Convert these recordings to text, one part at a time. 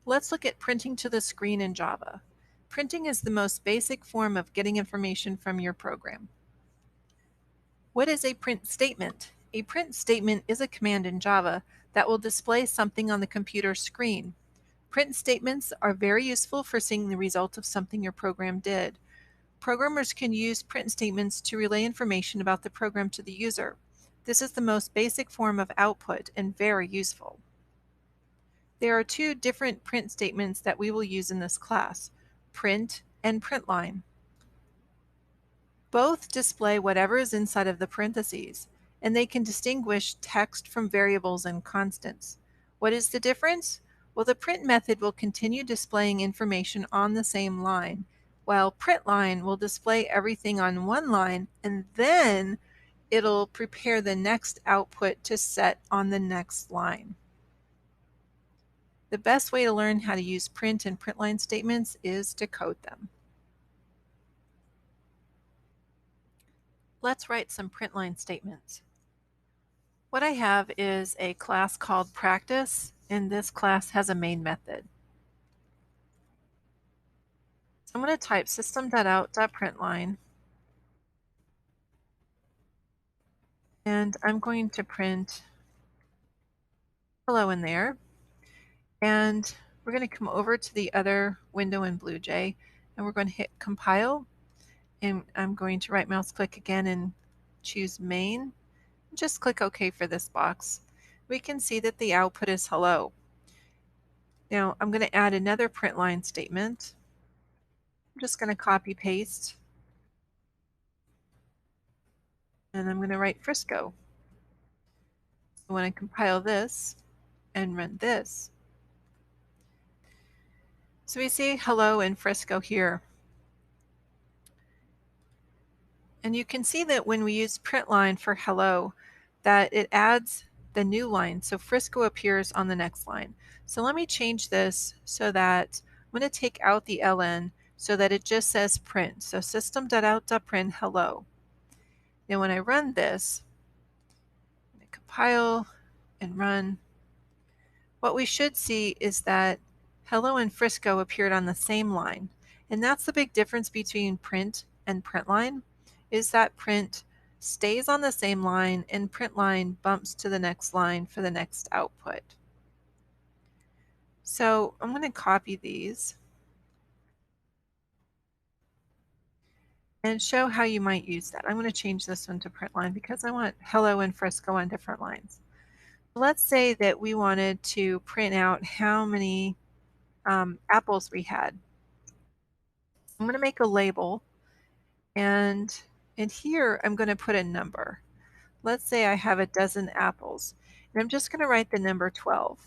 Let's look at printing to the screen in Java. Printing is the most basic form of getting information from your program. What is a print statement? A print statement is a command in Java that will display something on the computer screen. Print statements are very useful for seeing the result of something your program did. Programmers can use print statements to relay information about the program to the user. This is the most basic form of output and very useful. There are two different print statements that we will use in this class, print and println. Both display whatever is inside of the parentheses, and they can distinguish text from variables and constants. What is the difference? Well, the print method will continue displaying information on the same line, while println will display everything on one line, and then it'll prepare the next output to set on the next line. The best way to learn how to use print and println statements is to code them. Let's write some println statements. What I have is a class called practice, and this class has a main method. So I'm going to type system.out.println, and I'm going to print hello in there. And we're going to come over to the other window in BlueJ, and we're going to hit compile, and I'm going to right mouse click again and choose main. Just click OK for this box. We can see that the output is hello. Now I'm going to add another println statement. I'm just going to copy paste, and I'm going to write Frisco. When I compile this and run this, so we see hello in Frisco here. And you can see that when we use println for hello, that it adds the new line. So Frisco appears on the next line. So let me change this so that I'm going to take out the ln so that it just says print. So system.out.print hello. Now when I run this, I'm going to compile and run, what we should see is that hello and Frisco appeared on the same line. And that's the big difference between print and println, is that print stays on the same line and println bumps to the next line for the next output. So I'm going to copy these and show how you might use that. I'm going to change this one to println because I want hello and Frisco on different lines. Let's say that we wanted to print out how many apples we had. I'm going to make a label, and in here I'm going to put a number. Let's say I have a dozen apples, and I'm just going to write the number 12.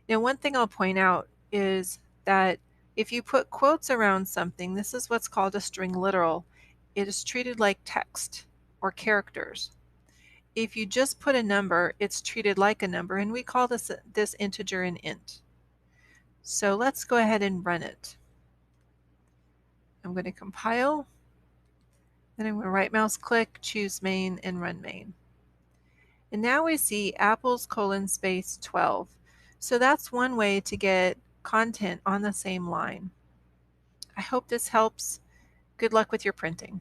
Now one thing I'll point out is that if you put quotes around something, this is what's called a string literal. It is treated like text or characters. If you just put a number, it's treated like a number, and we call this integer an int. So let's go ahead and run it. I'm going to compile, then I'm going to right mouse click, choose main, and run main. And now we see apples : 12. So that's one way to get content on the same line. I hope this helps. Good luck with your printing.